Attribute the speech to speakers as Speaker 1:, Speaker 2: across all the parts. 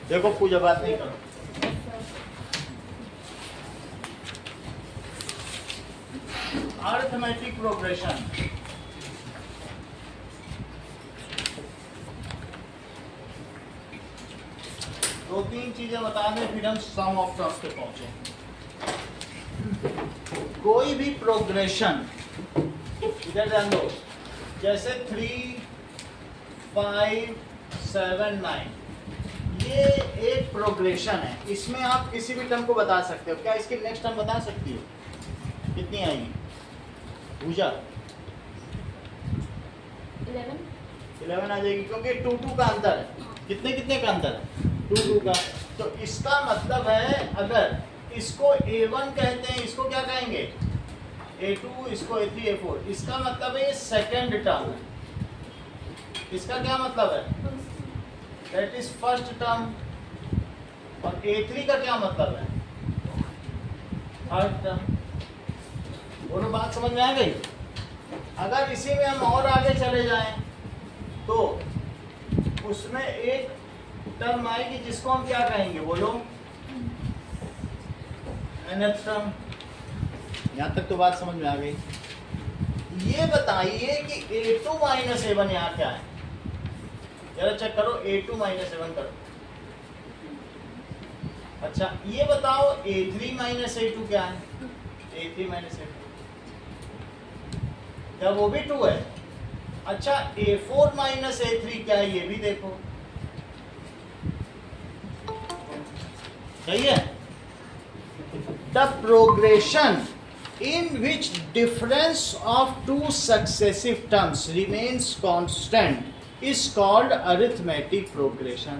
Speaker 1: देखो पूजा बात नहीं करो। अरिथमेटिक प्रोग्रेशन, दो तीन चीजें बता दें फिर हम सम ऑफ टर्म्स पे पहुंचे। कोई भी प्रोग्रेशन, इधर ध्यान दो, जैसे 3, 5, 7, 9, ये एक प्रोग्रेशन है। इसमें आप किसी भी टर्म को बता सकते हो। क्या इसकी नेक्स्ट टर्म बता सकती हो? कितनी आएगी पूजा? 11 आ जाएगी, क्योंकि 2 का अंतर है। कितने कितने का अंतर है? 2 का। तो इसका मतलब है अगर इसको A1 कहते हैं, इसको क्या कहेंगे? A2, इसको A3, A4। इसका मतलब है ये सेकेंड टर्म है। इसका क्या मतलब है? That is first term. और A3 का क्या मतलब है? Third term. दोनों बात समझ में आ गई? अगर इसी में हम और आगे चले जाएं तो उसमें एक टर्म आएगी जिसको हम क्या कहेंगे, बोलो? nth term. यहां तक तो बात समझ में आ गई। ये बताइए कि A2 माइनस A1 यहाँ क्या है? जरा चेक करो, A2 माइनस A1 करो। अच्छा ये बताओ A3 माइनस A2 क्या है? A3 माइनस A2 क्या वो भी 2 है? अच्छा A4 माइनस A3 क्या है? ये भी देखो, सही है। The progression in which difference of two successive terms remains constant is called arithmetic progression।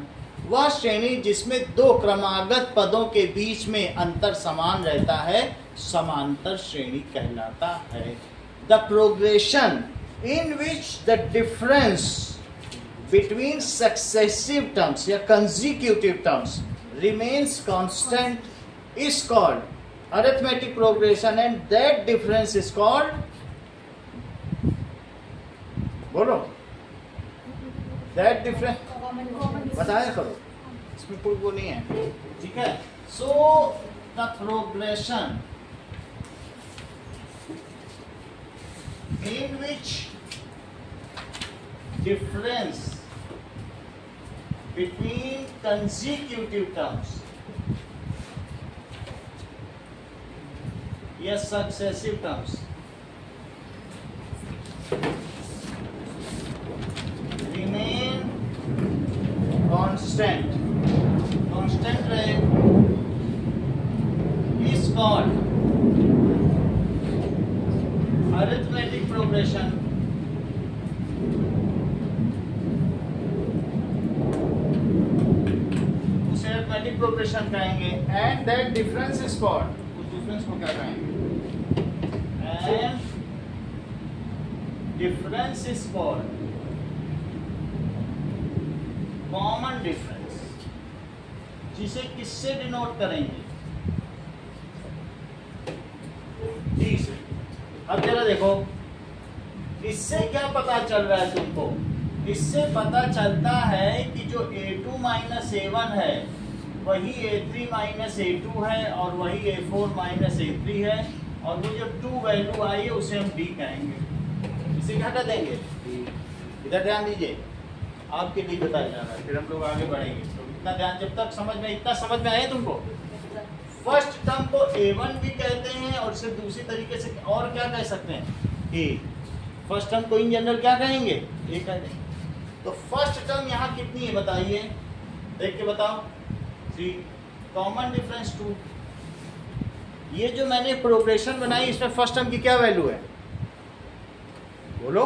Speaker 1: वह श्रेणी जिसमें दो क्रमागत पदों के बीच में अंतर समान रहता है समांतर श्रेणी कहलाता है। The progression in which the difference between successive terms या consecutive terms remains constant is called arithmetic progression and that difference is called, बोलो, that difference बताया करो, इसमें कोई वो नहीं है, ठीक है। So the progression in which difference between consecutive terms या successive terms remain constant रहे is called arithmetic progression। उसे arithmetic progression कहेंगे and that difference is called, उस difference को क्या कहेंगे? And difference is called common difference, जिसे किससे डिनोट करेंगे? डी से। अब जरा देखो, इससे क्या पता चल रहा है तुमको? इससे पता चलता है कि जो A2 माइनस A1 है वही A3 माइनस A2 है और वही A4 माइनस A3 है, और वो जब 2 वैल्यू आई है उसे हम D कहेंगे। इसे क्या कर देंगे? इधर ध्यान दीजिए, आपके लिए बताया जा रहा है, फिर हम लोग आगे बढ़ेंगे। तो इतना ध्यान, जब तक समझ में, इतना समझ में आया तुमको? फर्स्ट टर्म को A1 भी कहते हैं और सिर्फ दूसरी तरीके से और क्या कह सकते हैं? A। फर्स्ट टर्म को इन जनरल क्या कहेंगे? A कह देंगे। तो फर्स्ट टर्म यहाँ कितनी है बताइए, देख के बताओ। 3, कॉमन डिफरेंस 2। ये जो मैंने प्रोग्रेशन बनाई इसमें फर्स्ट टर्म की क्या वैल्यू है, बोलो?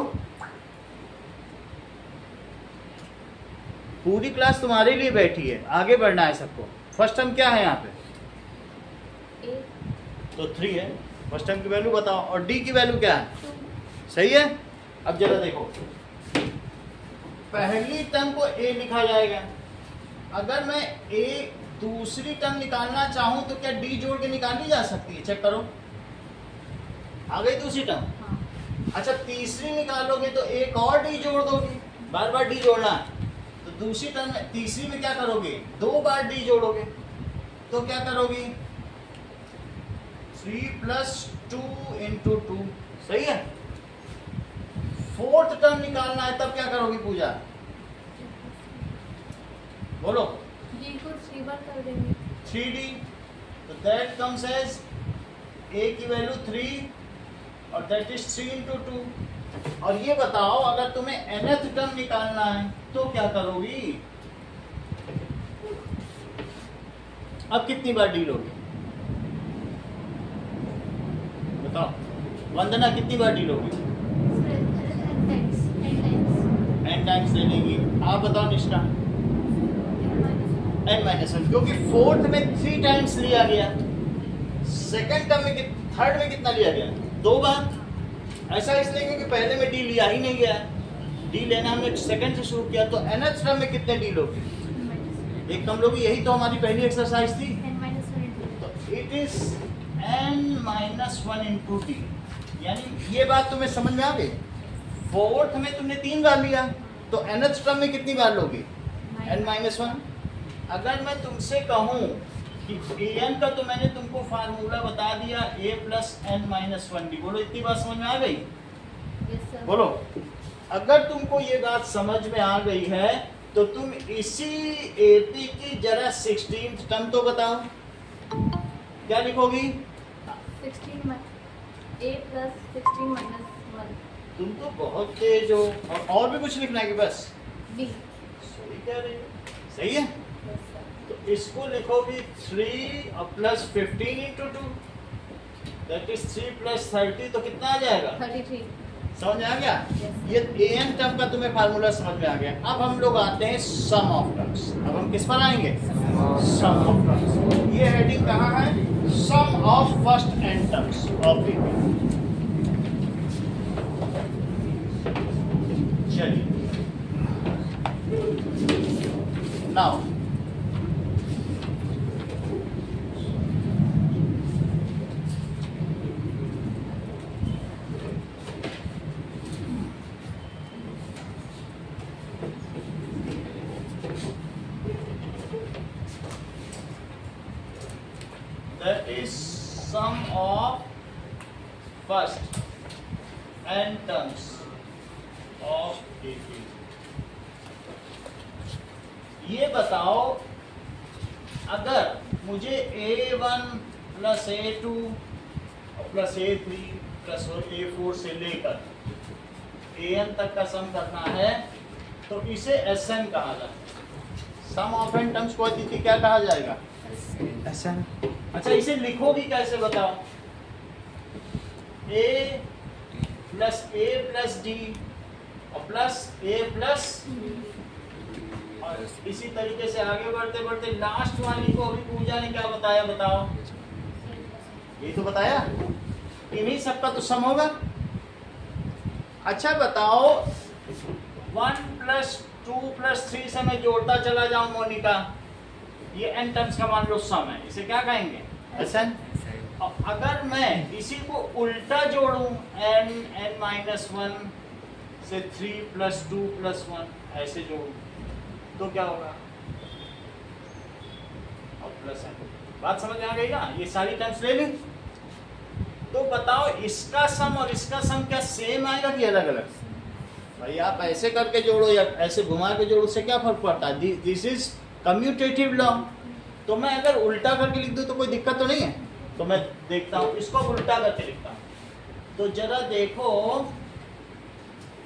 Speaker 1: पूरी क्लास तुम्हारे लिए बैठी है, आगे बढ़ना है सबको। फर्स्ट टर्म क्या है यहाँ पे? तो 3 है। फर्स्ट टर्म की वैल्यू बताओ, और डी की वैल्यू क्या है? सही है। अब जरा देखो, पहली टर्म को ए लिखा जाएगा। अगर मैं ए दूसरी टर्म निकालना चाहूं तो क्या डी जोड़ के निकाली जा सकती है? चेक करो, आ गई दूसरी टर्म। अच्छा तीसरी निकालोगे तो एक और डी जोड़ दोगे, बार बार डी जोड़ना है, तो दूसरी टर्म में, तीसरी में क्या करोगे, 2 बार डी जोड़ोगे, तो क्या करोगी 3 + 2 × 2, सही है। फोर्थ टर्म निकालना है, तब क्या करोगी पूजा, बोलो।
Speaker 2: डी को 3 बार कर देंगे,
Speaker 1: 3D, तो दैट कम्स एज a की वैल्यू 3 और दैट इज 3 × 2। और ये बताओ अगर तुम्हें nth टर्म निकालना है तो क्या करोगी, अब कितनी बार डी लोगे, बताओ वंदना, कितनी बार डी लोगे, n टाइम्स ले लेंगी। आप बताओ निष्ठा, n-1, क्योंकि फोर्थ में 3 टाइम्स लिया गया, सेकंड टर्म में, थर्ड में कितना लिया गया, 2 बार। ऐसा इसलिए क्योंकि पहले में डी लिया ही नहीं गया, डी लेना हमने सेकंड से शुरू किया। तो nth टर्म में कितने डी लोगे, एक कम लोगे, यही तो हमारी पहली एक्सरसाइज थी। तो इट इज n-1 × d, यानी ये बात तुम्हें समझ में आ गई। फोर्थ में तुमने 3 बार लिया, तो nth टर्म में कितनी बार लोगे, n-1। अगर मैं तुमसे कहूं कि an का तो मैंने तुमको फार्मूला बता दिया, a + n-1d, बोलो इतनी बात समझ में आ गई,
Speaker 2: yes,
Speaker 1: बोलो। अगर तुमको ये बात समझ में आ गई है तो तुम इसी AP की जरा 16th टर्म तो बताओ, क्या लिखोगी,
Speaker 2: 16 a + 16 - 1
Speaker 1: तुम तो बहुत तेज हो। और भी कुछ लिखना है कि बस
Speaker 2: b,
Speaker 1: सही कह रही हो, सही है।
Speaker 2: yes, sir.
Speaker 1: तो इसको लिखोगी 3 और + 15 × 2, दैट इज 3 + 30, तो कितना आ जाएगा,
Speaker 2: 33,
Speaker 1: समझ में आ गया।
Speaker 2: yes,
Speaker 1: ये an टर्म का तुम्हें फार्मूला समझ में आ गया। अब हम लोग आते हैं सम ऑफ टर्म्स। अब हम किस पर आएंगे, सम ऑफ टर्म्स। ये हेडिंग कहाँ है, sum of first n terms of AP। चलिए now that is sum of first n terms of AP। ये बताओ अगर मुझे A1 + A2 + A3 + A4 से लेकर AN तक का सम करना है तो इसे SN कहा जाए। सम ऑफ n टर्म्स को अतिथि क्या कहा जाएगा, SN। अच्छा इसे लिखोगी कैसे बताओ, A + A + D और प्लस A + और इसी तरीके से आगे बढ़ते बढ़ते लास्ट वाली को अभी पूजा ने क्या बताया, बताओ, ये तो बताया, इन्हीं सबका तो सम होगा। अच्छा बताओ 1 + 2 + 3 से मैं जोड़ता चला जाऊं मोनिका, ये n टर्म्स का मान लो सम है, इसे क्या कहेंगे, SN। और अगर मैं इसी को उल्टा जोड़ूं n-1 से 3 + 2 + 1 ऐसे जोड़ूं तो क्या होगा, और प्लस है। बात समझ में आ गई ना, ये सारी टर्म्स ले ली। तो बताओ इसका सम और इसका सम क्या सेम आएगा कि अलग अलग। भाई आप ऐसे करके जोड़ो या ऐसे घुमा के जोड़ो, उससे क्या फर्क पड़ता है, दिस इज कम्यूटेटिव लॉ। तो मैं अगर उल्टा करके लिख दूं तो कोई दिक्कत तो नहीं है। तो मैं देखता हूं इसको उल्टा करके लिखता हूं, तो जरा देखो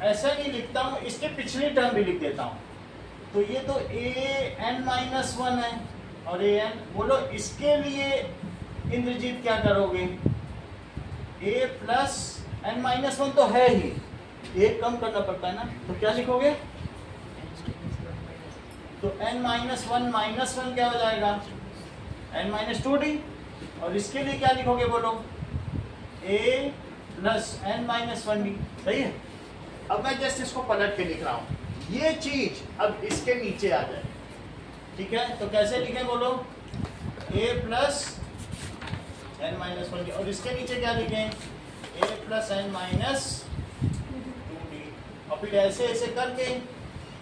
Speaker 1: ऐसा नहीं लिखता हूं, इसके पिछली टर्म भी लिख देता हूं। तो ये तो an-1 है और an, बोलो इसके लिए इंद्रजीत क्या करोगे, a + n-1 तो है ही, एक कम करना पड़ता है ना, तो क्या लिखोगे, तो n-1 क्या हो जाएगा, n-2d। और इसके लिए क्या लिखोगे, बोलो a + n-1d, सही है। अब मैं जस्ट इसको पलट के लिख रहा हूं, ये चीज अब इसके नीचे आ जाए, ठीक है। तो कैसे लिखें, बोलो a + n-1d, और इसके नीचे क्या लिखें, a + n-2d। और फिर ऐसे ऐसे करके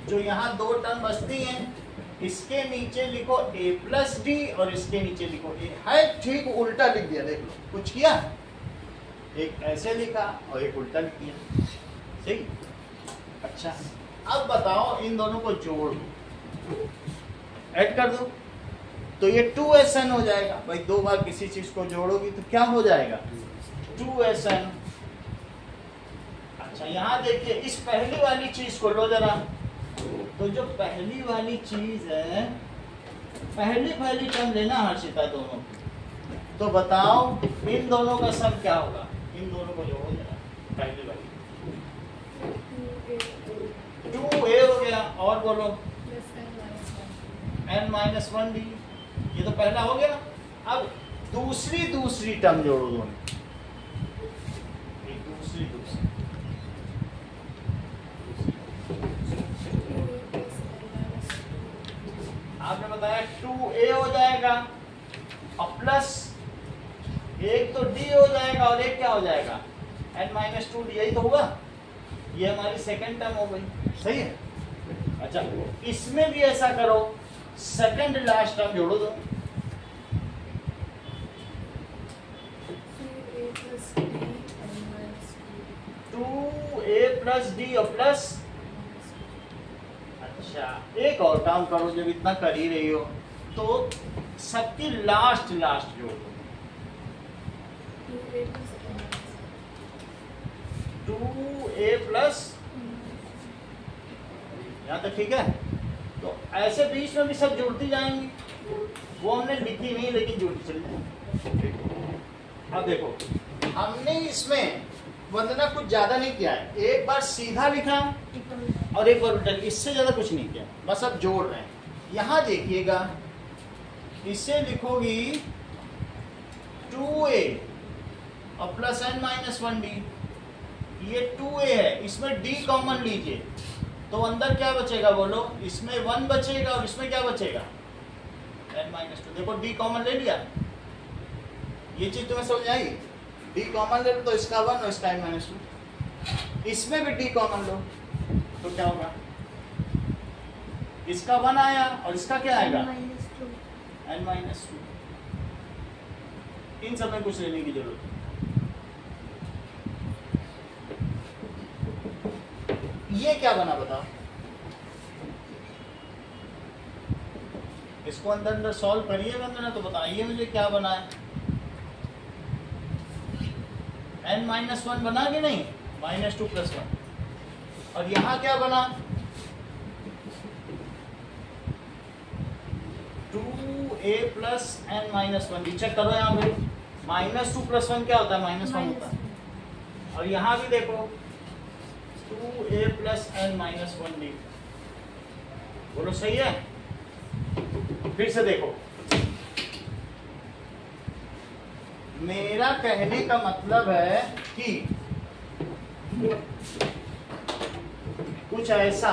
Speaker 1: जो यहाँ दो टर्म बचती हैं, इसके नीचे लिखो a प्लस डी और इसके नीचे लिखो a। है ठीक उल्टा लिख दिया, देख लो कुछ किया, एक ऐसे लिखा और एक उल्टा लिख दिया, सही। अच्छा अब बताओ इन दोनों को जोड़ दो, ऐड कर दो, तो ये 2SN हो जाएगा। भाई दो बार किसी चीज को जोड़ोगी तो क्या हो जाएगा, 2SN। अच्छा यहाँ देखिए इस पहली वाली चीज को लो जरा, तो जो पहली वाली चीज है, पहली टर्म लेना हर्षिता दोनों की, तो बताओ इन दोनों का सम क्या होगा, इन दोनों को जोड़ो जरा, पहली वाली 2a हो गया, और बोलो n-1d, ये तो पहला हो गया। अब दूसरी टर्म जोड़ो दोनों, दूसरी आपने बताया 2a हो जाएगा और प्लस एक तो d हो जाएगा और एक क्या हो जाएगा, n-2d, यही तो हुआ, ये हमारी सेकंड टर्म हो गई, सही है। अच्छा इसमें भी ऐसा करो, सेकंड लास्ट टर्म जोड़ो दो, 2a प्लस डी और प्लस, अच्छा एक और काम करो, जब इतना कर ही रही हो तो सबकी लास्ट जोड़ दो, 2a प्लस, यहाँ तक ठीक है। तो ऐसे बीच में भी सब जुड़ती जाएंगी, वो हमने लिखी नहीं लेकिन जुड़ती चली जाएंगी। अब देखो हमने इसमें वंदना कुछ ज्यादा नहीं किया है, एक बार सीधा लिखा और एक बार उल्टा, इससे ज्यादा कुछ नहीं किया, बस अब जोड़ रहे हैं। यहाँ देखिएगा इसे लिखोगी 2a और प्लस n-1d, ये 2a है, इसमें d कॉमन लीजिए तो अंदर क्या बचेगा बोलो, इसमें 1 बचेगा और इसमें क्या बचेगा, n-2। देखो d कॉमन ले लिया, ये चीज तुम्हें समझ आई, d कॉमन ले लो तो इसका 1 और इसका n-2, इसमें भी d कॉमन लो तो क्या होगा, इसका 1 आया और इसका क्या आएगा, n-2। इन सब में कुछ लेने की जरूरत है। ये क्या बना बताओ, इसको अंदर सॉल्व करिए वंदना, तो बताइए मुझे क्या बना है, n-1 बना कि नहीं, -2 + 1, और यहाँ क्या बना, 2a प्लस n-1d, चेक करो यहाँ पे, -2 + 1 क्या होता है, -1 होता है, और यहाँ भी देखो 2a प्लस n-1d, बोलो सही है। फिर से देखो, मेरा कहने का मतलब है कि कुछ ऐसा,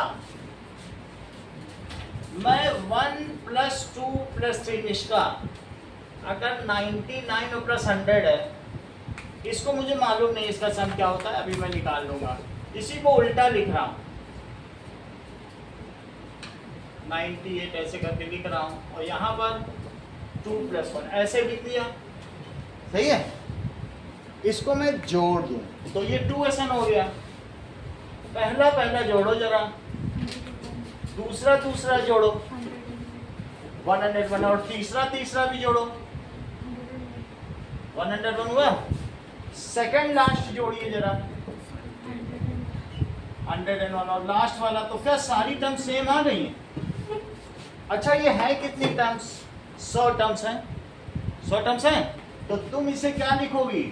Speaker 1: मैं 1 + 2 + 3 इसका अगर 99 और प्लस 100 है, इसको मुझे मालूम नहीं इसका सम क्या होता है, अभी मैं निकाल लूंगा, इसी को उल्टा लिख रहा हूं, 98 ऐसे करके लिख रहा हूं, और यहाँ पर 2 + 1 ऐसे लिख दिया, सही है। इसको मैं जोड़ दूं तो ये 2SN हो गया, पहला जोड़ो जरा, दूसरा जोड़ो 101, और तीसरा भी जोड़ो 101 हुआ, सेकंड लास्ट जोड़िए जरा 101, और लास्ट वाला, तो क्या सारी टर्म सेम आ गई हैं। अच्छा ये है कितनी टर्म्स, 100 टर्म्स हैं, 100 टर्म्स हैं, तो तुम इसे क्या लिखोगी,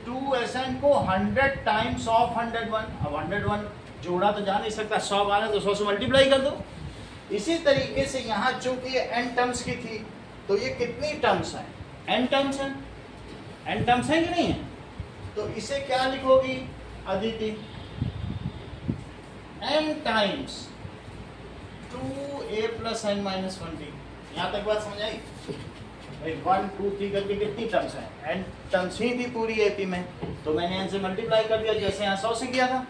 Speaker 1: 2SN को 100 टाइम्स ऑफ 101, अब 101 जोड़ा तो जा नहीं सकता, 100 आ रहा है तो 100 से मल्टीप्लाई कर दो। इसी तरीके से यहाँ चूंकि ये n टर्म्स की थी, तो ये कितनी टर्म्स हैं, n टर्म्स हैं, n टर्म्स हैं कि नहीं है, तो इसे क्या लिखोगी Aditi, n times 2a plus n-1d। यहाँ तक बात समझ आई, 1 2 3 करके कितनी टर्म्स हैं, n टर्म्स ही थी पूरी एपी में, तो मैंने n से मल्टीप्लाई कर दिया जैसे यहाँ 100 से किया था।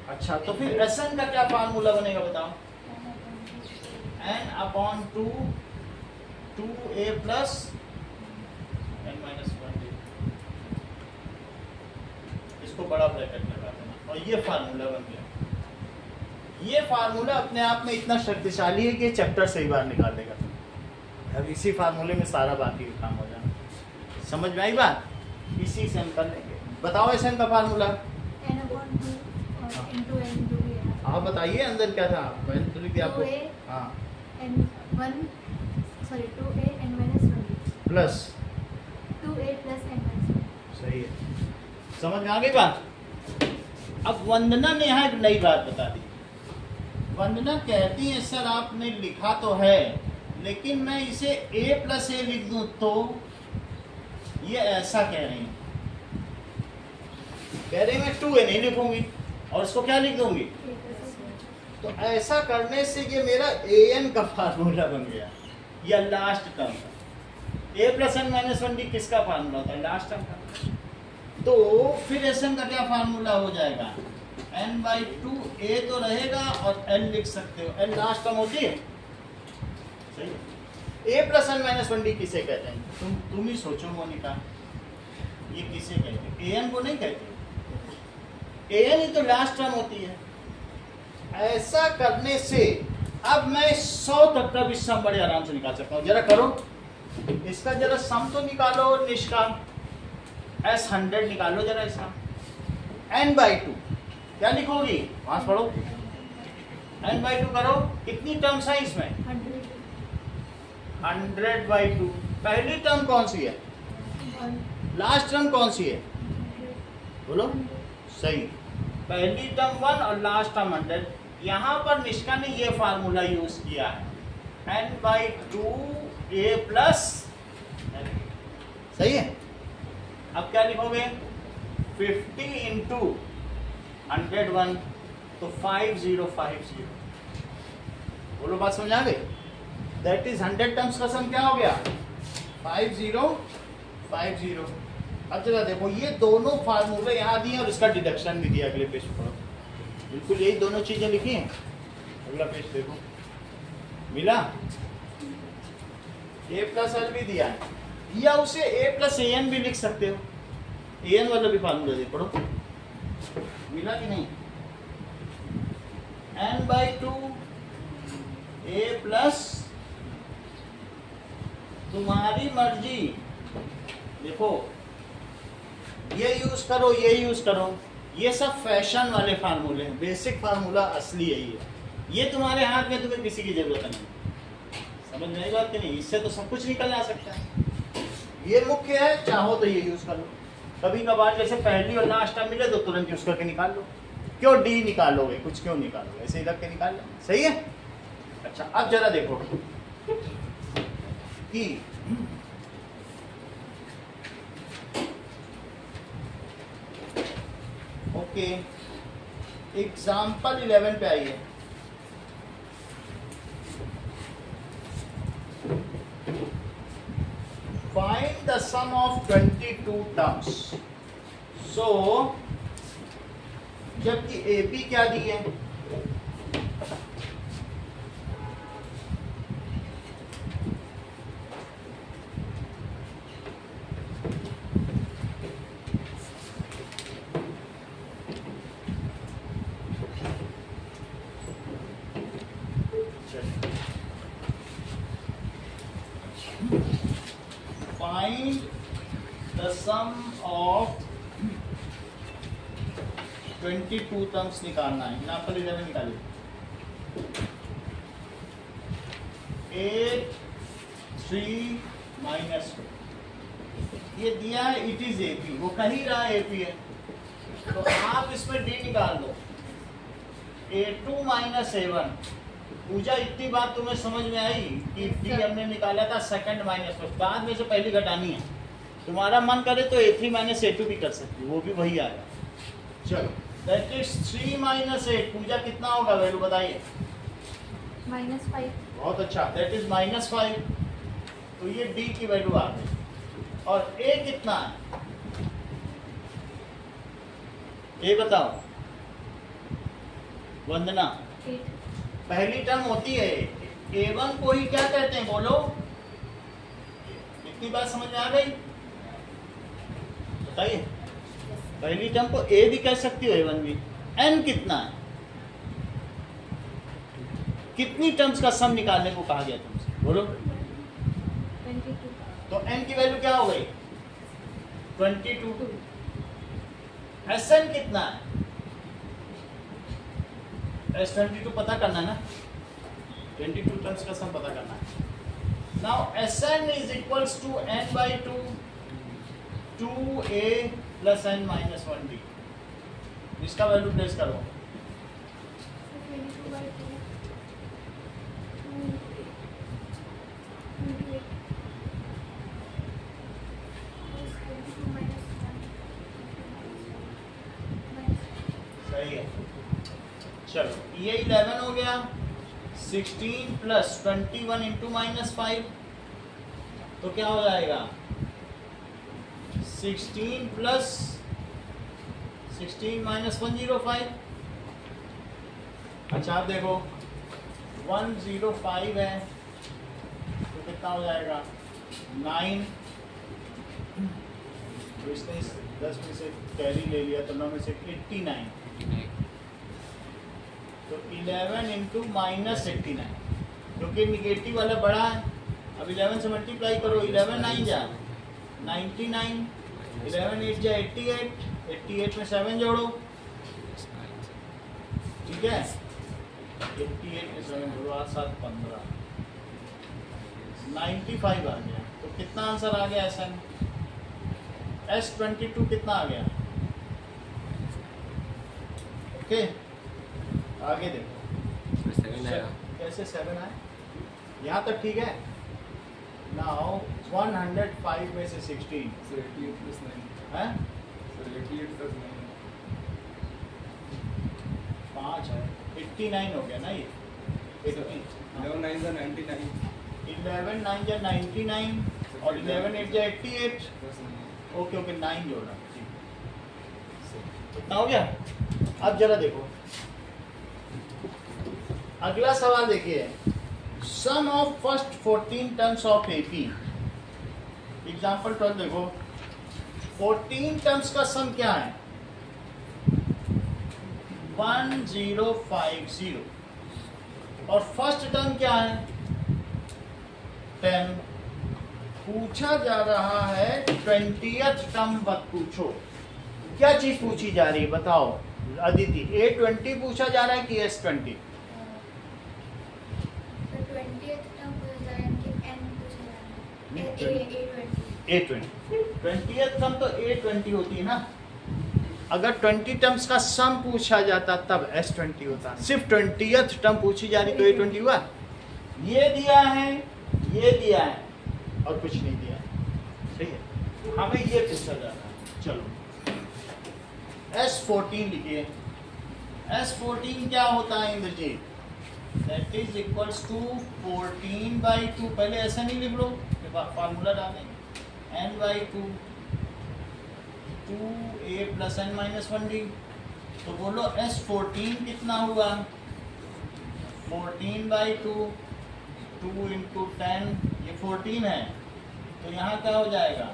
Speaker 1: अच्छा तो फिर Sn का क्या फार्मूला बनेगा बताओ, n upon 2 2a plus n minus 1d। इसको बड़ा ब्रैकेट लगा देना और ये फार्मूला बन गया। ये फार्मूला अपने आप में इतना शक्तिशाली है कि ये चैप्टर से ही बाहर निकाल देगा। अब इसी फार्मूले में सारा बाकी का काम हो जाना। समझ में आई बात? इसी से हम कर लेंगे। बताओ एस एन का फार्मूला।
Speaker 2: n अपॉन 2 और इनटू n जो भी है।
Speaker 1: आप बताइए अंदर क्या था? मैंने तो लिख दिया आपको।
Speaker 2: 2a
Speaker 1: हाँ
Speaker 2: two A n minus 1
Speaker 1: plus
Speaker 2: 2a plus n minus 1।
Speaker 1: सही है। समझ में आ गई बात? अब वंदना ने यहाँ एक नई बात बता दी। वंदना कहती है सर आपने लिखा तो है लेकिन मैं इसे a प्लस ए लिख दूं तो ये ऐसा कह रही है। कह रही मैं 2a नहीं लिखूंगी और इसको क्या लिख दूंगी? तो ऐसा करने से ये मेरा an का फार्मूला बन गया या लास्ट टर्म का। a plus N minus 1d किसका फार्मूला होता है? लास्ट टर्म का। तो फिर एसएन का क्या फार्मूला हो जाएगा? n/2 a तो रहेगा और n लिख सकते हो। n लास्ट टर्म होती है। सही है। a plus N minus 1d किसे कहते हैं? तुम ही सोचो मोनिका, ये किसे कहते हैं? an को नहीं कहते। an ही तो लास्ट टर्म होती है। ऐसा करने से अब मैं 100 तक का भी सम बड़े आराम से निकाल सकता हूँ। जरा करो इसका, जरा सम तो निकालो निष्का। S100 निकालो जरा इसका। n/2 क्या लिखोगी? वहां से पढ़ो। n/2 करो। कितनी टर्म्स है इसमें? 100/2। पहली टर्म कौन सी है? लास्ट टर्म कौन सी है? बोलो। सही। पहली टर्म 1 और लास्ट टर्म 100। यहाँ पर निष्का ने ये फार्मूला यूज किया है n/2 a प्लस। सही है। अब क्या लिखोगे? 50 इंटू 101 तो 5050। बोलो बात समझ आ गई? दैट इज 100 टर्म्स का सम क्या हो गया? 5050। अब जरा देखो ये दोनों फार्मूले यहाँ दिए और इसका डिडक्शन भी दिया। अगले पेज पर पढ़ो। बिल्कुल यही दोनों चीजें लिखी हैं। अगला पेज देखो, मिला? a प्लस एल भी दिया है या उसे a प्लस ए एन भी लिख सकते हो। ए एन वाला भी फार्मूला दे पढ़ो। मिला कि नहीं? n/2 a प्लस तुम्हारी मर्जी। देखो ये यूज करो, ये यूज करो, ये सब फैशन वाले फार्मूले हैं। बेसिक फार्मूला असली यही है। ये तुम्हारे हाथ में, तुम्हें किसी की जरूरत नहीं। समझ में आई बात कि नहीं? इससे तो सब कुछ निकल आ सकता है। ये मुख्य है, चाहो तो ये यूज कर लो। कभी कभार जैसे पहली और लास्ट टर्म मिले तो तुरंत यूज करके निकाल लो। क्यों डी निकालोगे? कुछ क्यों निकालोगे? ऐसे ही रख के निकाल लो। सही है। अच्छा अब जरा देखो कि ओके एग्जाम्पल 11 पे आइए। Find the sum of 22 terms. So जबकि AP क्या दी है? Find the sum of 22 terms निकालना है। एग्जाम्पल 11 निकालिए। 8 3 -2 ये दिया है। It is AP। वो कहीं रहा AP है तो आप इसमें D निकाल दो। A2 - A1। पूजा इतनी बात तुम्हें समझ में आई कि D हमने निकाला था सेकंड -1। बाद में से पहली घटानी है। तुम्हारा मन करे तो A3 - A2 भी कर सकती, वो भी वही आएगा। चलो दैट इज 3 - 8। पूजा कितना होगा वैल्यू बताइए?
Speaker 2: -5।
Speaker 1: बहुत अच्छा, दैट इज -5। तो ये D की वैल्यू आ गई। और A कितना है? A बताओ वंदना।
Speaker 2: 8।
Speaker 1: पहली टर्म होती है A1 को ही क्या कहते हैं बोलो? इतनी बात समझ में आ गई? बताइए। पहली टर्म को A भी कह सकती हो, A1 भी। N कितना है? कितनी टर्म्स का सम निकालने को कहा गया तुमसे, बोलो?
Speaker 2: 22.
Speaker 1: तो N की वैल्यू क्या हो गई? 22। Sn कितना है? S22 पता करना है ना, 22 टर्म्स का सम पता करना है। Now Sn is equals to n by 2 2a plus n minus 1b। इसका वैल्यू प्लेस करो।
Speaker 2: 22 by 2. 28. 22 minus 1.
Speaker 1: सही है। चलो ये 11 हो गया। 16 प्लस 21 इंटू माइनस 5 तो क्या हो जाएगा? 16 प्लस 16 माइनस 105। अच्छा आप देखो 105 है तो कितना हो जाएगा? 9। तो इसने 10 में से कैरी ले लिया तो 9 में से 89। तो 11 इंटू माइनस 89, क्योंकि निगेटिव वाला बड़ा है। अब 11 से मल्टीप्लाई करो, 11 9 जा 99, 11 8 जा 88, 88 में 7 जोड़ो, ठीक है? 88 में 7 जोड़ो, 8 7 15, 95 आ गया। तो कितना आंसर आ गया SN? S22 कितना आ गया? ओके आगे देखो
Speaker 3: 7 आएगा।
Speaker 1: कैसे 7 आए, यहाँ तक ठीक है। नाउ 105 में से 16
Speaker 3: सर 88 प्लस 9
Speaker 1: है,
Speaker 3: सर 88 प्लस 9
Speaker 1: 5 है, 89 हो गया ना ये।
Speaker 3: 11 9 जा 99
Speaker 1: 11 9 जा 99 और 11 8 जा 88।
Speaker 3: प्लस 9।
Speaker 1: ओके ओके 9 जोड़ना, कितना हो गया? अब जरा देखो अगला सवाल देखिए। Sum of first 14 terms of AP। Example 12 देखो। 14 टर्म्स का सम क्या है? 1050 और फर्स्ट टर्म क्या है? 10। पूछा जा रहा है 20th टर्म मत पूछो। क्या चीज पूछी जा रही है बताओ अदिति? A20 पूछा जा रहा है कि S20?
Speaker 2: The 20th term पूछा जा रहा है कि N पूछा जा रहा है। A20.
Speaker 1: 20th टर्म तो A20 होती है ना। अगर 20 टर्म्स का सम पूछा जाता तब S20 होता। सिर्फ 20th टर्म पूछी जा रही तो A20 हुआ। ये दिया है, ये दिया है और कुछ नहीं दिया है, सही है। हमें ये पूछा जा रहा है। चलो S14 लिखिए। S14 क्या होता है Indrajit? That is equals to 14 by 2। पहले ऐसा नहीं लिख लो, फार्मूला डालेंगे n by 2 2a plus n minus 1d। तो बोलो S14 कितना हुआ? 14 बाई 2 2 इंटू 10, ये 14 है तो यहाँ क्या हो जाएगा?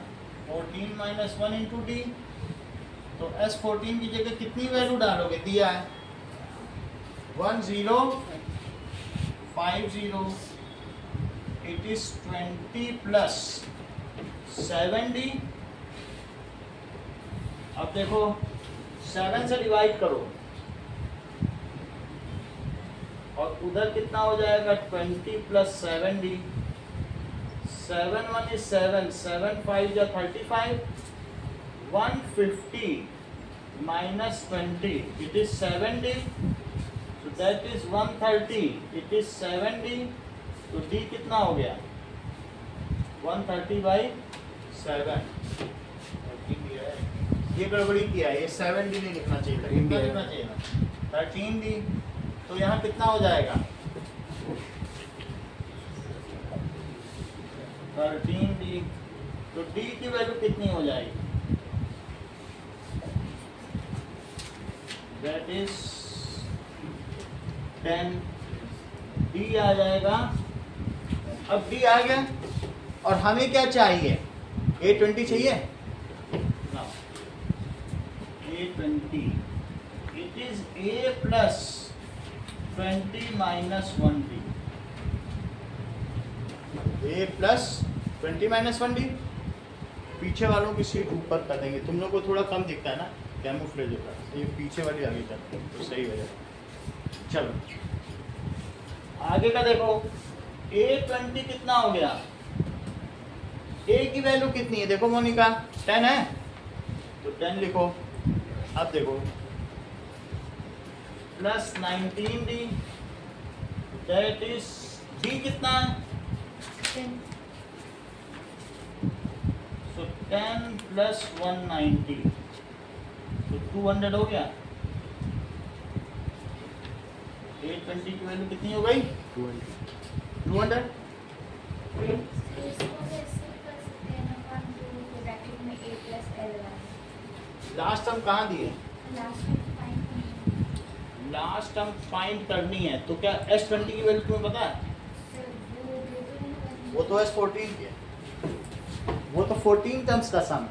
Speaker 1: 14 माइनस 1 इंटू डी। तो S14 की जगह कितनी वैल्यू डालोगे? दिया है 1050, इट इज 20 प्लस 7d। अब देखो 7 से डिवाइड करो और उधर कितना हो जाएगा? 20 प्लस 7d। 7 1 is 7, 7 5 जा 35, 150 minus 20, it is 7d, so that is 130, it is 7d, तो d कितना हो गया? 130 by 7। ये गड़बड़ी किया है, ये 7d नहीं लिखना चाहिए था, कितना लिखना चाहिए था? 13d। तो यहाँ कितना हो जाएगा? 13d। तो d की वैल्यू कितनी हो जाएगी? That is 10। d आ जाएगा अब डी आ गया और हमें क्या चाहिए, A20 चाहिए ना, A20 it is A plus 20 minus 1D, A plus 20 minus 1D। पीछे वालों की सीट ऊपर कर देंगे, तुम लोग को थोड़ा कम दिखता है ना कैमोफ्लेज होता है, ये पीछे वाली आगे कर देंगे तो सही हो जाएगा। चलो आगे का देखो, A20 कितना हो गया, A की वैल्यू कितनी है देखो मोनिका, 10 है तो 10 लिखो। अब देखो plus 19D that is D कितना है, 10 प्लस 190 तो 200 हो गया। A20 की वैल्यू कितनी हो गई, 200। लास्ट हम कहाँ दिए, लास्ट हम फाइंड करनी है तो क्या S20 की वैल्यू तुम्हें पता है, वो तो S14 की है, वो तो 14 टर्म्स का सम है।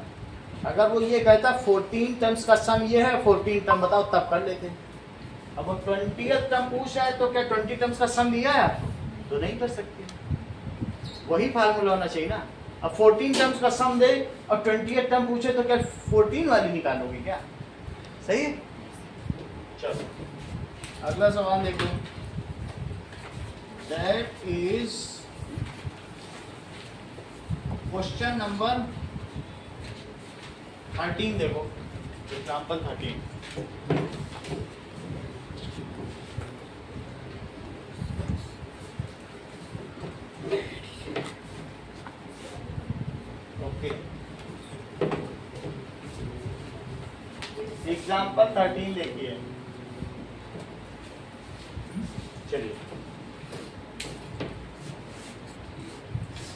Speaker 1: अगर वो ये कहता 14 टर्म्स का सम ये है 14 टर्म बताओ तब कर लेते। अब वो 20th टर्म पूछा है तो क्या 20 टर्म्स का सम दिया है आपको, तो नहीं कर सकते, वही फार्मूला होना चाहिए ना। अब 14 टर्म्स का सम दे और 20th टर्म पूछे तो क्या 14 वाली निकालोगे क्या, सही है। चलो अगला सवाल देखो, दैट इज क्वेश्चन नंबर 13 देखो, एग्जाम्पल 13। ओके एग्जाम्पल 13 देखिए, चलिए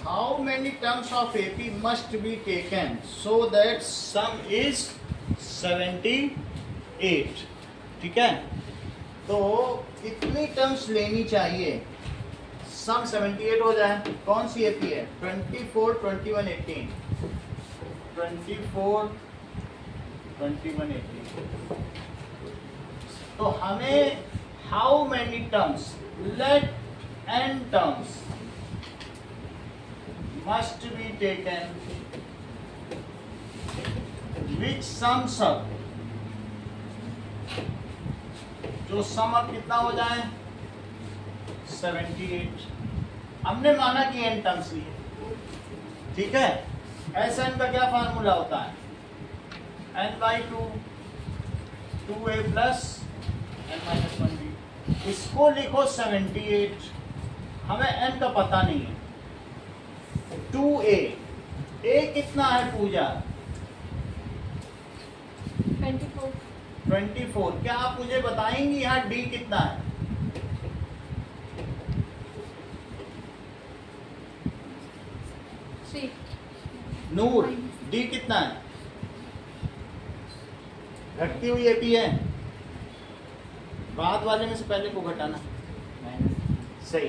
Speaker 1: how many terms of AP must be taken so that sum is 78, ठीक है। तो इतनी टर्म्स लेनी चाहिए सम 78 हो जाए। कौन सी AP है, 24 21 18, 24 21 18। तो हमें how many terms, let n terms must be taken which sums up, जो सम अप कितना हो जाए 78। हमने माना कि n टर्म्स लिए, ठीक है। Sn का क्या फार्मूला होता है, n/2 2a प्लस n-1b। इसको लिखो 78, हमें n का पता नहीं है। 2a, a कितना है पूजा, 24। क्या आप मुझे बताएंगी यहाँ d कितना है, नूर d कितना है, घटती हुई एपी है, बाद वाले में से पहले को घटाना, सही।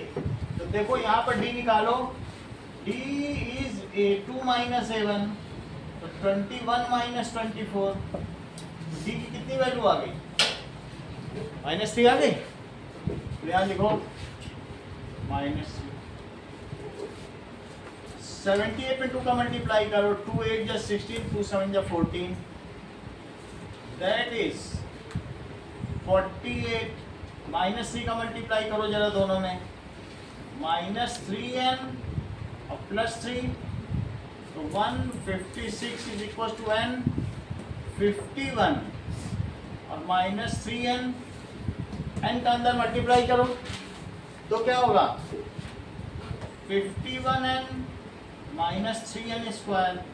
Speaker 1: तो देखो यहाँ पर d निकालो, d is A2 minus A1, तो 21 माइनस 24, d की कितनी वैल्यू आ गई, -3 आ गई। तो यहाँ लिखो -3। 78 में 2 का मल्टीप्लाई करो, 2 8 जा 16, 2 7 जा 14, दैट इज 48। -3 का मल्टीप्लाई करो जरा दोनों में, -3n और +3, तो 156 इज इक्वल टू n 51 और -3n, n का अंदर मल्टीप्लाई करो तो क्या होगा 51n -3n स्क्वायर।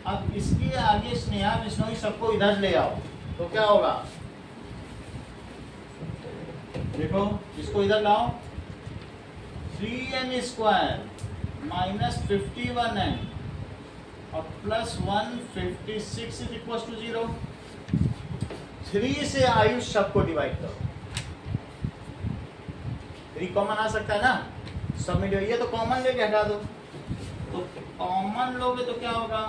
Speaker 1: अब इसके आगे स्नेहा बिश्नोई सबको इधर ले आओ तो क्या होगा, देखो इसको इधर लाओ, 3n स्क्वायर -51n और +156 इज इक्वल टू 0। 3 से आयुष सबको डिवाइड करो, 3 कॉमन आ सकता है ना, सबमिट हो, ये तो कॉमन लेके हटा दो, तो कॉमन लोगे तो क्या होगा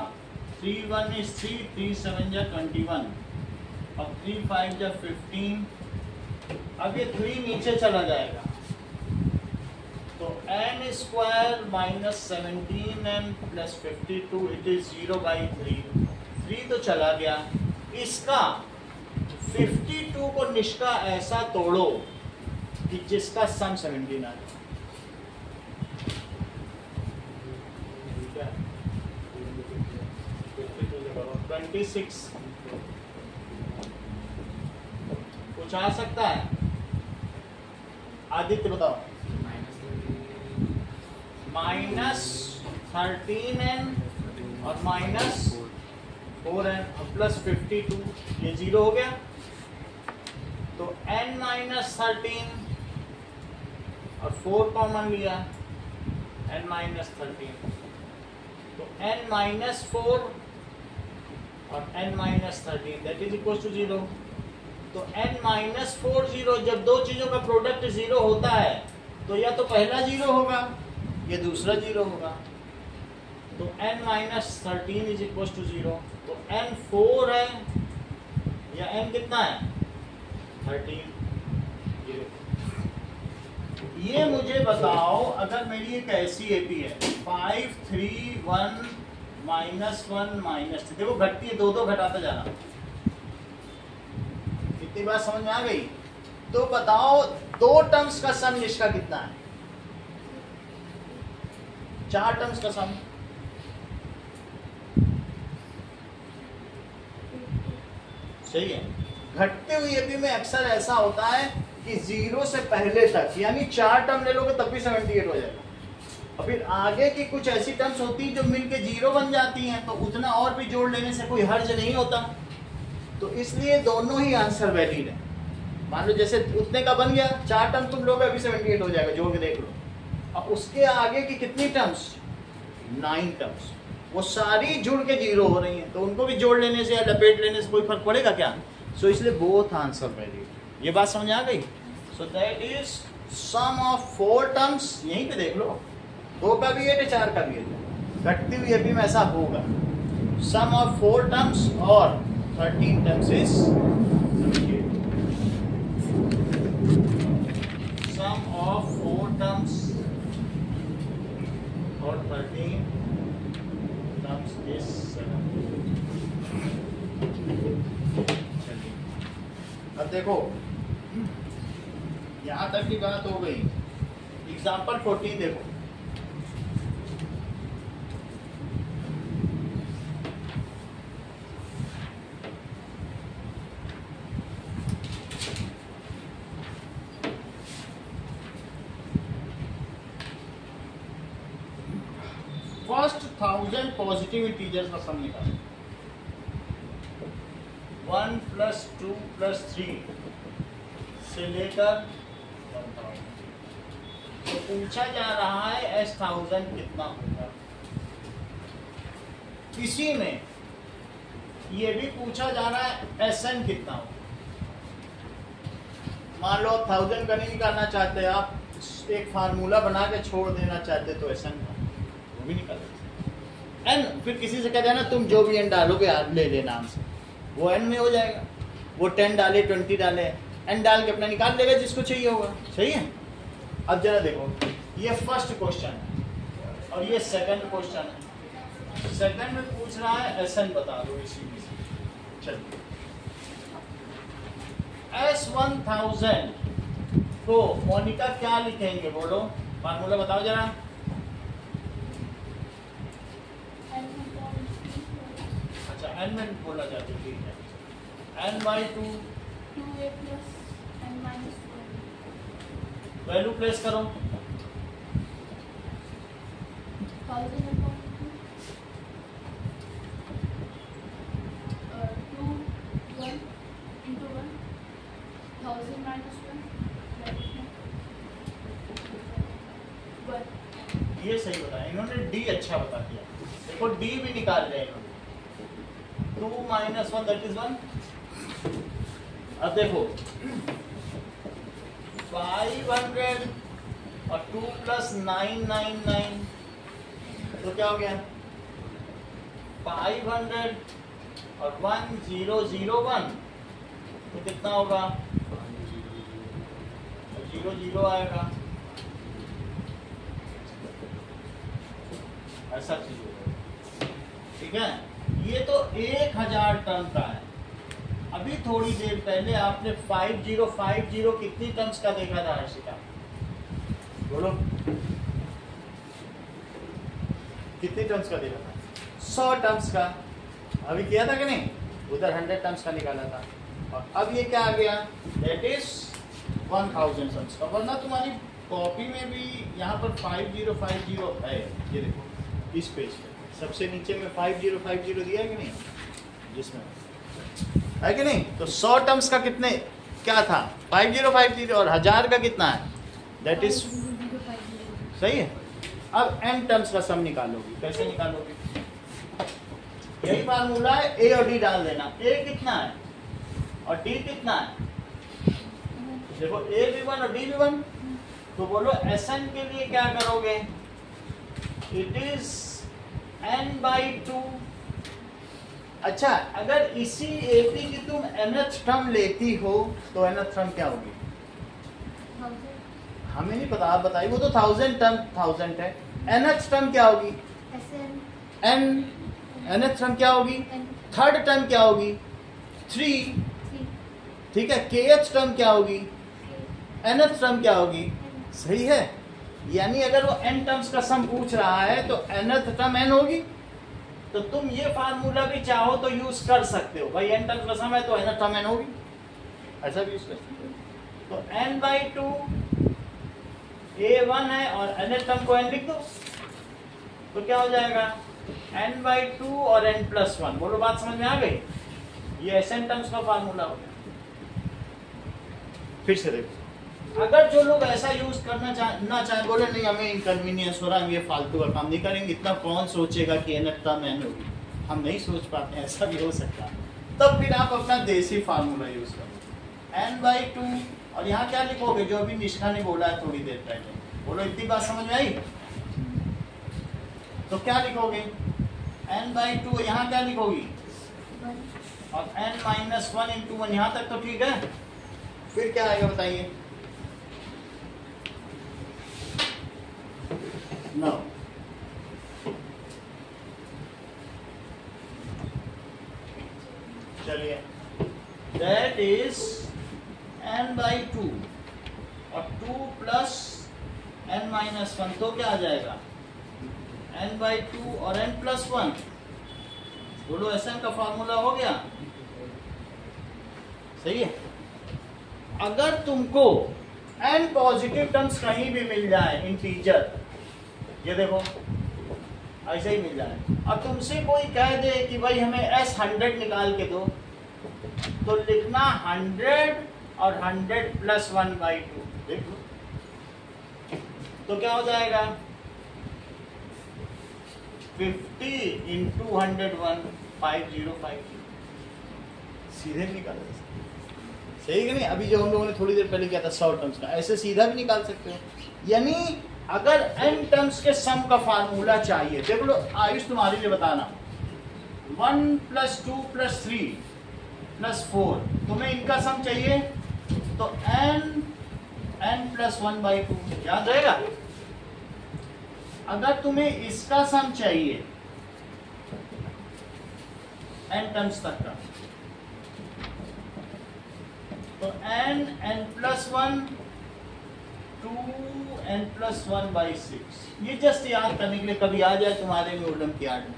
Speaker 1: 3 1 is 3, 3 7 जा 21, अब 3 5 जा 15, अब ये 3 नीचे चला जाएगा तो n square minus 17n plus 52 it is 0/3, 3 तो चला गया, इसका 52 को निष्का ऐसा तोड़ो कि जिसका सम 17 आ जाए। 26 कुछ आ सकता है? आदित्य बताओ। माइनस 13n और माइनस 4n और प्लस 52, ये 0 हो गया, तो n माइनस 13 और 4 कॉमन लिया, n माइनस 13, तो n माइनस 4 और n minus 13 that is equal to 0, तो n माइनस 4 0, जब दो चीजों का प्रोडक्ट 0 होता है तो या तो पहला 0 होगा या दूसरा 0 होगा, तो n minus 13 is equal to 0, तो n 4 है या n कितना है 13, 0। ये मुझे बताओ अगर मेरी एक ऐसी एपी है 5 3 1 -1 -2, देखो घटती है, दो घटाता जाना, इतनी बात समझ में आ गई? तो बताओ दो टर्म्स का सम निष्का कितना है? 4 टर्म्स का सम, सही है। घटते हुए एपी में अक्सर ऐसा होता है कि 0 से पहले तक, यानी 4 टर्म ले लोगे तब भी 78 हो जाएगा, और फिर आगे की कुछ ऐसी टर्म्स होती हैं जो मिलके 0 बन जाती हैं, तो उतना और भी जोड़ लेने से कोई हर्ज नहीं होता, तो इसलिए दोनों ही आंसर वैलिड है। मान लो जैसे उतने का बन गया, 4 टर्म तुम लोगे अभी 78 हो जाएगा, जोड़ के देख लो, और उसके आगे की कितनी टर्म्स 9 टर्म्स, वो सारी जुड़ के 0 हो रही हैं, तो उनको भी जोड़ लेने से या लपेट लेने से कोई फर्क पड़ेगा क्या? सो इसलिए बोथ आंसर वैलिड। ये बात समझ आ गई? So that is sum of 4 terms, यहीं पे देख लो, 2 का भी है 4 का भी है, घटती हुई अभी में ऐसा होगा, सम ऑफ 4 टर्म्स और 13 terms is sum of 4 terms और 13 टर्म्स इज 7। अब देखो यहां तक की बात हो गई, एग्जाम्पल 14 देखो, फर्स्ट 1000 पॉजिटिव इंटीजर्स का सम निकालो, 1 + 2 + 3 से लेकर 1000, तो पूछा जा रहा है S1000 कितना होगा। इसी में ये भी पूछा जा रहा है SN कितना होगा। मान लो 1000 का नहीं निकालना चाहते आप, एक फार्मूला बना के छोड़ देना चाहते तो SN का वो भी निकाल सकते। N फिर किसी से कह देना तुम जो भी N डालोगे आप ले लेना हमसे, वो N में हो जाएगा, वो 10 डाले 20 डाले N डाल के अपना निकाल लेगा जिसको चाहिए होगा, सही है। अब जरा देखो, ये फर्स्ट क्वेश्चन है और ये सेकंड क्वेश्चन है। सेकंड में पूछ रहा है SN बता दो इसी में से। चलिए S1000 को मोनिका क्या लिखेंगे, बोलो फार्मूला बताओ जरा। अच्छा N में बोला जाता है, ठीक है। N/2
Speaker 2: 2a + n - 1,
Speaker 1: value place करो,
Speaker 2: 1000 / 2 2 1 × 1 1000 - 1
Speaker 1: ये सही बताया इन्होंने, D अच्छा बता दिया। देखो D भी निकाल रहे हैं 2 - 1 दैट इज 1। अब देखो 500 और 2 प्लस 999, तो क्या हो गया 500 और 1001, तो कितना होगा 00 आएगा, ऐसा चीज होगा। ठीक है, ये तो 1000 टर्म का है। अभी थोड़ी देर पहले आपने 5050 कितनी टर्म्स का देखा था हर्षिता, बोलो कितनी टर्म्स का देखा था? 100 टर्म्स का। अभी किया था कि नहीं, उधर 100 टर्म्स का निकाला था, और अब ये क्या आ गया, दैट इज 1000 टर्म्स का। वरना तुम्हारी कॉपी में भी यहाँ पर 5050 है, ये देखो इस पेज पे सबसे नीचे में 5050 दिया है कि नहीं, जिसमें है कि नहीं। तो 100 टर्म्स का कितने क्या था 5050, और 1000 का कितना है, दैट इज सही है। अब n टर्म्स का सम निकालोगी, कैसे निकालोगी, यही फार्मूला है, a और d डाल देना। a कितना है और d कितना है, देखो a भी 1 और d भी 1, तो बोलो Sn के लिए क्या करोगे, इट इज n/2। अच्छा, अगर इसी AP की तुम nth टर्म लेती हो तो nth टर्म क्या होगी, हमें नहीं पता, आप बताइए। वो तो 1000 टर्म 1000 है। nth टर्म क्या होगी, n। nth टर्म क्या होगी, थर्ड टर्म क्या होगी 3, ठीक है। kth टर्म क्या होगी, nth टर्म क्या होगी, सही है। यानी अगर वो n टर्म्स का सम पूछ रहा है तो nth टर्म n होगी। तो तुम ये फार्मूला भी चाहो तो यूज कर सकते हो, भाई n टर्म्स का सम है तो nth टर्म n होगी, ऐसा भी यूज कर सकते हो। तो n/2 a1 है और nth टर्म को n लिख दो, तो क्या हो जाएगा n/2 और n+1। बोलो बात समझ में आ गई, ये Sn टर्म्स का फार्मूला हो गया। फिर से देखो, अगर जो लोग ऐसा यूज करना ना चाहे, बोले नहीं हमें इनकन्वीनियंस हो रहा है, हम ये फालतू का काम नहीं करेंगे, इतना कौन सोचेगा कि nth टर्म n होगी, हम नहीं सोच पाते हैं, ऐसा भी हो सकता है। तब फिर आप अपना देसी फार्मूला यूज करो, n/2, और यहाँ क्या लिखोगे, जो अभी निष्ठा ने बोला है थोड़ी देर पहले, बोलो इतनी बात समझ में आई। तो क्या लिखोगे, n/2, यहाँ क्या लिखोगी, और n-1 इंटू 1, यहाँ तक तो ठीक है। फिर क्या आएगा बताइए, 9। चलिए, दैट इज n/2 और 2 प्लस n-1, तो क्या आ जाएगा n/2 और n+1। बोलो Sn का फार्मूला हो गया, सही है। अगर तुमको n पॉजिटिव टर्म्स कहीं भी मिल जाए इंटीजर, ये देखो ऐसे ही मिल जाए, अब तुमसे कोई कह दे कि भाई हमें S100 निकाल के दो, तो लिखना 100 और 100 प्लस 1/2, देख लो तो क्या हो जाएगा 50 इंटू 101, 5050, सीधे भी निकाल सकते, सही कि नहीं। अभी जो हम लोगों ने थोड़ी देर पहले किया था 100 टर्म्स का, ऐसे सीधा भी निकाल सकते हो। यानी अगर n टर्म्स के सम का फार्मूला चाहिए, देख लो आयुष तुम्हारे लिए बताना, 1 + 2 + 3 + 4, तुम्हें इनका सम चाहिए तो n + 1/2 याद रहेगा। अगर तुम्हें इसका सम चाहिए n टर्म्स तक का, तो n+1 2n+1/6, ये जस्ट याद करने के लिए, कभी आ जाए तुम्हारे में ओलंपियाड में।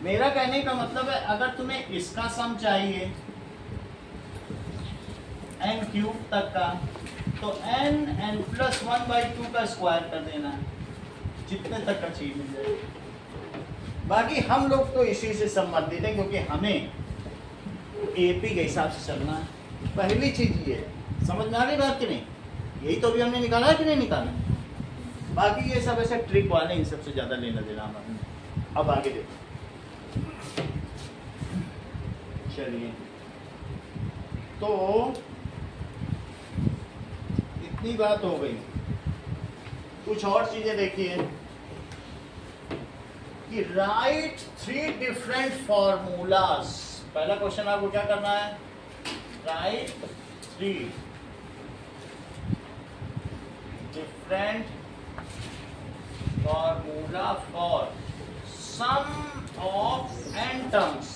Speaker 1: मेरा कहने का मतलब है अगर तुम्हें इसका सम चाहिए n³ तक का, तो n+1/2 का स्क्वायर कर देना, जितने तक का चीज मिल जाएगी। बाकी हम लोग तो इसी से संबंधित है, क्योंकि हमें AP के हिसाब से चलना है। पहली चीज ये समझ में आ रही बात कि नहीं, यही तो अभी हमने निकाला है कि नहीं निकाला। बाकी ये सब ऐसे ट्रिक वाले, इन सबसे ज्यादा लेना देना हमारे। अब आगे देखो, चलिए तो इतनी बात हो गई। कुछ और चीजें देखिए कि राइट 3 डिफरेंट फॉर्मूलाज। पहला क्वेश्चन आपको क्या करना है, right 3 different formula for sum of n terms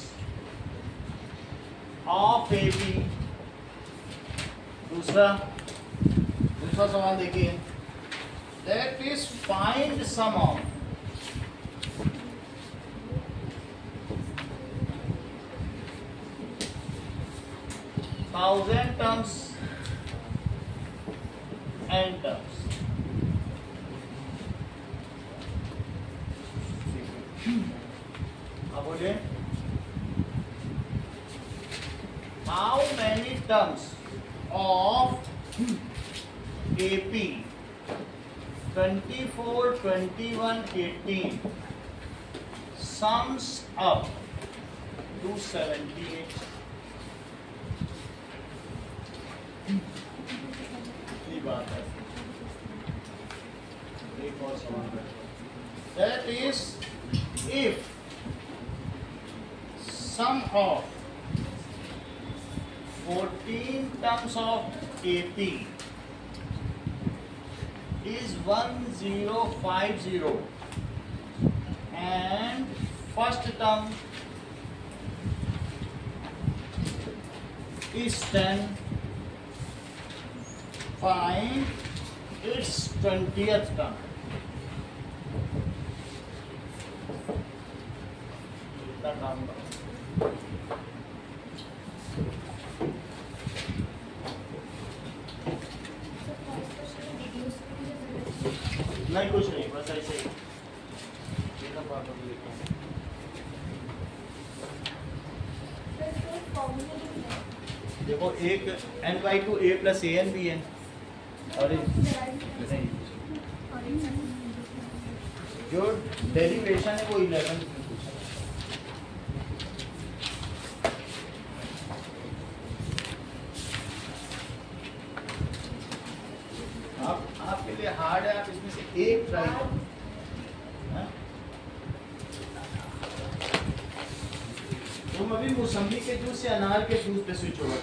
Speaker 1: of AB। दूसरा सवाल देखिए, that is find sum of thousand terms n terms. अब बोलिए, how many terms of AP 24, 21, 18 sums up to 78? ये बात है। एक और सवाल है, that is if sum of 14 terms of AP is 1050 and first term is 10, find its 20th term। इतना काम करो। नहीं कुछ नहीं, बस ऐसे ही देखो, एक n/2 a प्लस an भी है और जो डेरिवेशन है वो 11 में पूछा। आपके लिए हार्ड है, आप इसमें से एक ट्राई करो। तुम अभी मौसम्बी के जूस से अनार के जूस पे स्विच होगा।